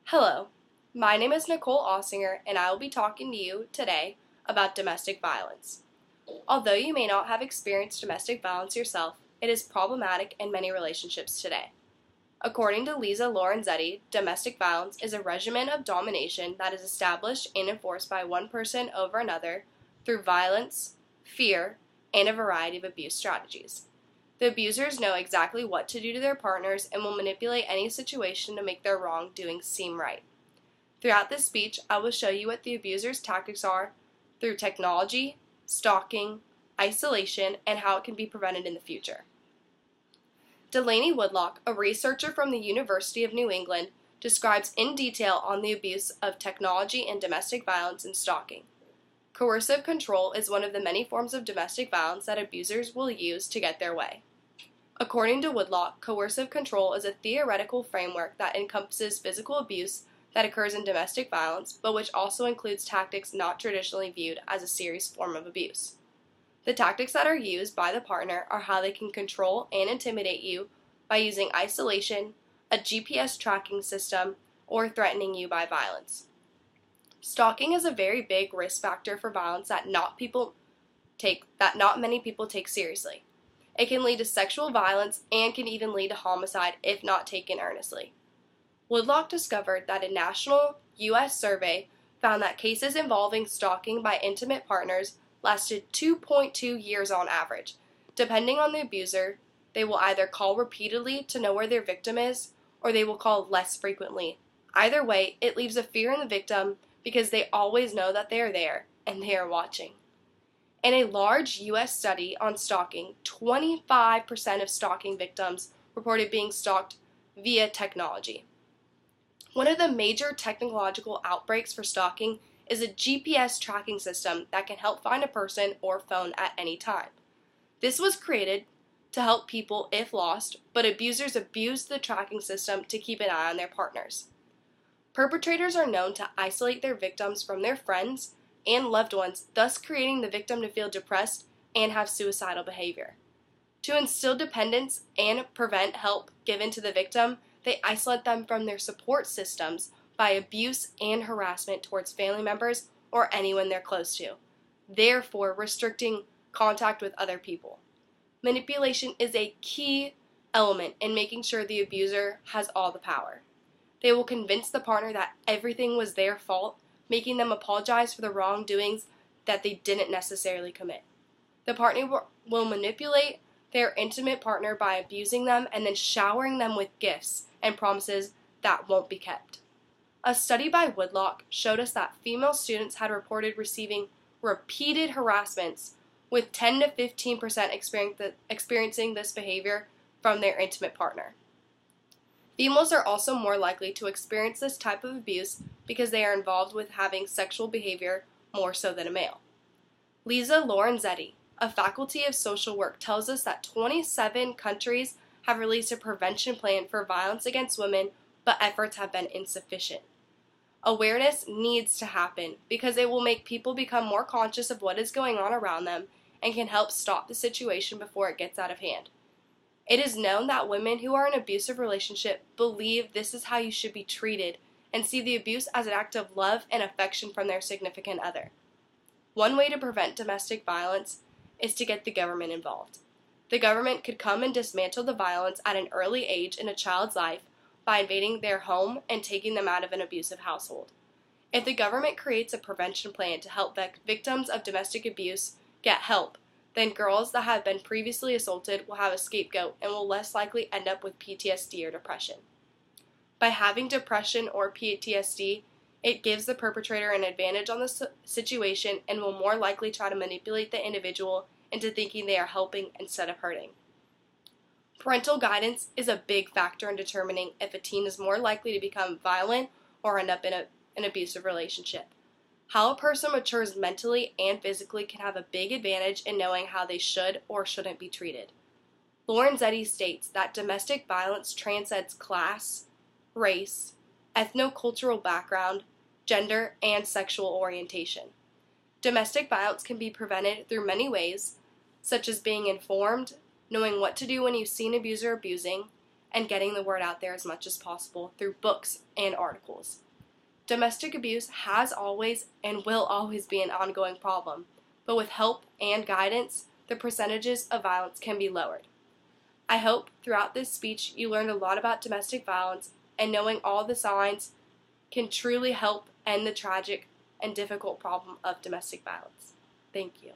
Hello, my name is Nicole Ossinger, and I will be talking to you today about domestic violence. Although you may not have experienced domestic violence yourself, it is problematic in many relationships today. According to Lisa Lorenzetti, domestic violence is a regimen of domination that is established and enforced by one person over another through violence, fear, and a variety of abuse strategies. The abusers know exactly what to do to their partners and will manipulate any situation to make their wrongdoing seem right. Throughout this speech, I will show you what the abuser's tactics are through technology, stalking, isolation, and how it can be prevented in the future. Delaney Woodlock, a researcher from the University of New England, describes in detail on the abuse of technology and domestic violence and stalking. Coercive control is one of the many forms of domestic violence that abusers will use to get their way. According to Woodlock, coercive control is a theoretical framework that encompasses physical abuse that occurs in domestic violence, but which also includes tactics not traditionally viewed as a serious form of abuse. The tactics that are used by the partner are how they can control and intimidate you by using isolation, a GPS tracking system, or threatening you by violence. Stalking is a very big risk factor for violence that not many people take seriously. It can lead to sexual violence and can even lead to homicide if not taken earnestly. Woodlock discovered that a national U.S. survey found that cases involving stalking by intimate partners lasted 2.2 years on average. Depending on the abuser, they will either call repeatedly to know where their victim is, or they will call less frequently. Either way, it leaves a fear in the victim because they always know that they are there and they are watching. In a large U.S. study on stalking, 25% of stalking victims reported being stalked via technology. One of the major technological outbreaks for stalking is a GPS tracking system that can help find a person or phone at any time. This was created to help people if lost, but abusers abuse the tracking system to keep an eye on their partners. Perpetrators are known to isolate their victims from their friends and loved ones, thus creating the victim to feel depressed and have suicidal behavior. To instill dependence and prevent help given to the victim, they isolate them from their support systems by abuse and harassment towards family members or anyone they're close to, therefore restricting contact with other people. Manipulation is a key element in making sure the abuser has all the power. They will convince the partner that everything was their fault, making them apologize for the wrongdoings that they didn't necessarily commit. The partner will manipulate their intimate partner by abusing them and then showering them with gifts and promises that won't be kept. A study by Woodlock showed us that female students had reported receiving repeated harassments, with 10 to 15% experiencing this behavior from their intimate partner. Females are also more likely to experience this type of abuse because they are involved with having sexual behavior more so than a male. Lisa Lorenzetti, a faculty of social work, tells us that 27 countries have released a prevention plan for violence against women, but efforts have been insufficient. Awareness needs to happen because it will make people become more conscious of what is going on around them and can help stop the situation before it gets out of hand. It is known that women who are in an abusive relationship believe this is how you should be treated and see the abuse as an act of love and affection from their significant other. One way to prevent domestic violence is to get the government involved. The government could come and dismantle the violence at an early age in a child's life by invading their home and taking them out of an abusive household. If the government creates a prevention plan to help victims of domestic abuse get help, then girls that have been previously assaulted will have a scapegoat and will less likely end up with PTSD or depression. By having depression or PTSD, it gives the perpetrator an advantage on the situation and will more likely try to manipulate the individual into thinking they are helping instead of hurting. Parental guidance is a big factor in determining if a teen is more likely to become violent or end up in an abusive relationship. How a person matures mentally and physically can have a big advantage in knowing how they should or shouldn't be treated. Lorenzetti states that domestic violence transcends class, race, ethno-cultural background, gender, and sexual orientation. Domestic violence can be prevented through many ways, such as being informed, knowing what to do when you see an abuser abusing, and getting the word out there as much as possible through books and articles. Domestic abuse has always and will always be an ongoing problem, but with help and guidance, the percentages of violence can be lowered. I hope throughout this speech you learned a lot about domestic violence, and knowing all the signs can truly help end the tragic and difficult problem of domestic violence. Thank you.